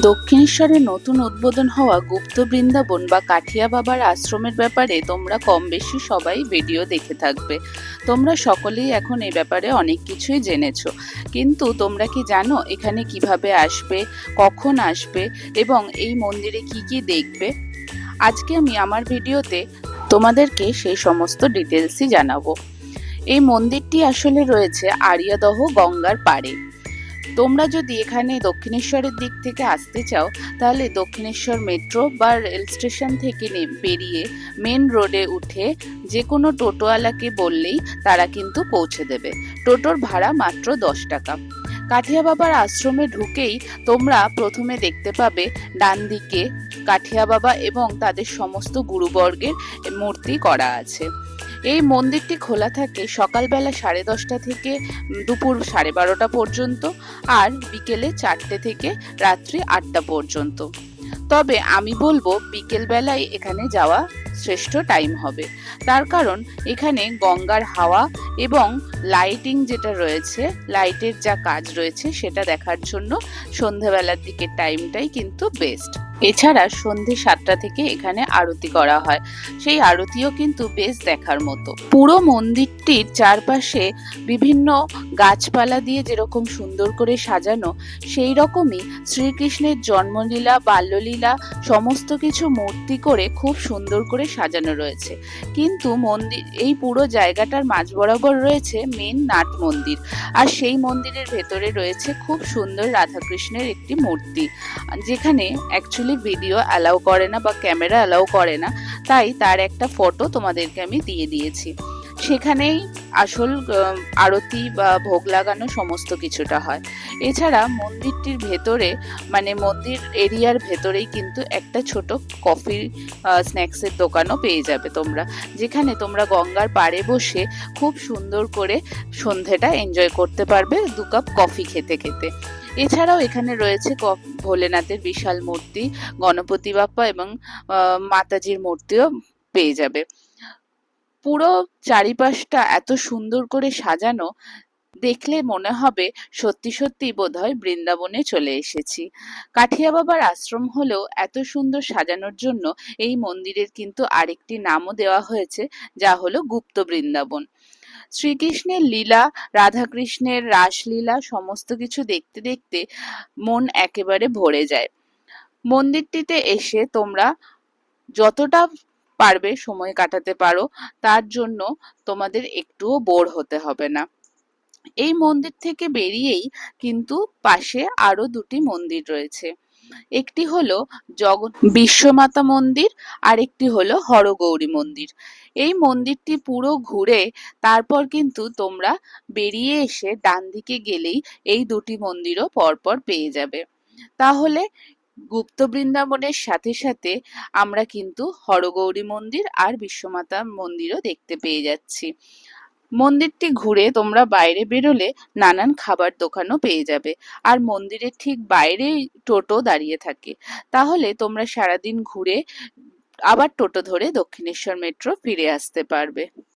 দক্ষিণেশ্বরে নতুন উদ্বোধন হওয়া গুপ্ত বৃন্দাবন বা কাঠিয়া বাবার আশ্রমের ব্যাপারে তোমরা কম বেশি সবাই ভিডিও দেখে থাকবে। তোমরা সকলেই এখন এই ব্যাপারে অনেক কিছুই জেনেছো, কিন্তু তোমরা কি জানো এখানে কিভাবে আসবে, কখন আসবে এবং এই মন্দিরে কি কি দেখবে? আজকে আমি আমার ভিডিওতে তোমাদেরকে সেই সমস্ত ডিটেলসই জানাবো। এই মন্দিরটি আসলে রয়েছে আরিয়াদহ গঙ্গার পাড়ে। তোমরা যদি এখানে দক্ষিণেশ্বরের দিক থেকে আসতে চাও, তাহলে দক্ষিণেশ্বর মেট্রো বা রেল স্টেশন থেকে বেরিয়ে মেন রোডে উঠে যে কোনো টোটোওয়ালাকে বললেই তারা কিন্তু পৌঁছে দেবে। টোটোর ভাড়া মাত্র 10 টাকা। কাঠিয়া বাবার আশ্রমে ঢুকেই তোমরা প্রথমে দেখতে পাবে ডান দিকে কাঠিয়া বাবা এবং তাদের সমস্ত গুরুবর্গের মূর্তি করা আছে। এই মন্দিরটি খোলা থাকে সকালবেলা 10:30 থেকে দুপুর 12:30 পর্যন্ত, আর বিকেলে 4টে থেকে রাত্রি 8টা পর্যন্ত। তবে আমি বলবো বিকেল বেলায় এখানে যাওয়া শ্রেষ্ঠ টাইম হবে, তার কারণ এখানে গঙ্গার হাওয়া এবং লাইটিং যেটা রয়েছে, লাইটের যা কাজ রয়েছে সেটা দেখার জন্য সন্ধ্যাবেলার দিকের টাইমটাই কিন্তু বেস্ট। এছাড়া সন্ধে 7টা থেকে এখানে আরতি করা হয়, সেই আরতিও কিন্তু বেশ দেখার মতো। পুরো মন্দিরটির চারপাশে বিভিন্ন গাছপালা দিয়ে যেরকম সুন্দর করে সাজানো, সেই রকমই শ্রীকৃষ্ণের জন্মলীলা, বাল্যলীলা সমস্ত কিছু মূর্তি করে খুব সুন্দর করে সাজানো রয়েছে। কিন্তু মন্দির এই পুরো জায়গাটার মাঝ বরাবর রয়েছে মেন নাট মন্দির, আর সেই মন্দিরের ভেতরে রয়েছে খুব সুন্দর রাধাকৃষ্ণের একটি মূর্তি, যেখানে অ্যাকচুয়ালি ভিডিও অ্যালাউ করে না বা ক্যামেরা অ্যালাউ করে না, তাই তার একটা ফটো তোমাদেরকে আমি দিয়ে দিয়েছি। সেখানেই আসল আরতি বা ভোগ লাগানো সমস্ত কিছুটা হয়। এছাড়া মন্দিরটির ভেতরে মানে মন্দির এরিয়ার ভেতরেই কিন্তু একটা ছোট কফি স্ন্যাক্সের দোকানও পেয়ে যাবে তোমরা, যেখানে তোমরা গঙ্গার পাড়ে বসে খুব সুন্দর করে সন্ধেটা এনজয় করতে পারবে 2 কাপ কফি খেতে খেতে। এছাড়াও এখানে রয়েছে ভোলেনাথের বিশাল মূর্তি, গণপতি বাপ্পা এবং মাতাজির মূর্তিও পেয়ে যাবে। পুরো চারিপাশটা এত সুন্দর করে সাজানো, দেখলে মনে হবে সত্যি সত্যি বোধহয় বৃন্দাবনে চলে এসেছি। কাঠিয়া বাবার আশ্রম হলেও এত সুন্দর সাজানোর জন্য এই মন্দিরের কিন্তু আরেকটি নামও দেওয়া হয়েছে, যা হলো গুপ্ত বৃন্দাবন। শ্রীকৃষ্ণের লীলা, রাধাকৃষ্ণের রাসলীলা সমস্ত কিছু দেখতে দেখতে মন একেবারে ভরে যায়। মন্দিরটিতে এসে তোমরা যতটা পারবে সময় কাটাতে পারো, তার জন্য তোমাদের একটুও বোর হতে হবে না। এই মন্দির থেকে বেরিয়েই কিন্তু পাশে আরো 2টি মন্দির রয়েছে। একটি হলো বিশ্বমাতা মন্দির, আর একটি হলো হরগৌরী মন্দির। এই মন্দিরটি পুরো ঘুরে তারপর কিন্তু তোমরা বেরিয়ে এসে ডান দিকে গেলেই এই 2টি মন্দিরও পরপর পেয়ে যাবে। তাহলে গুপ্ত বৃন্দাবনের সাথে সাথে আমরা কিন্তু হরগৌরী মন্দির আর বিশ্বমাতা মন্দিরও দেখতে পেয়ে যাচ্ছি। মন্দিরটি ঘুরে তোমরা বাইরে বেরোলে নানান খাবার দোকানও পেয়ে যাবে, আর মন্দিরের ঠিক বাইরেই টোটো দাঁড়িয়ে থাকে। তাহলে তোমরা সারাদিন ঘুরে আবার টোটো ধরে দক্ষিণেশ্বর মেট্রো ফিরে আসতে পারবে।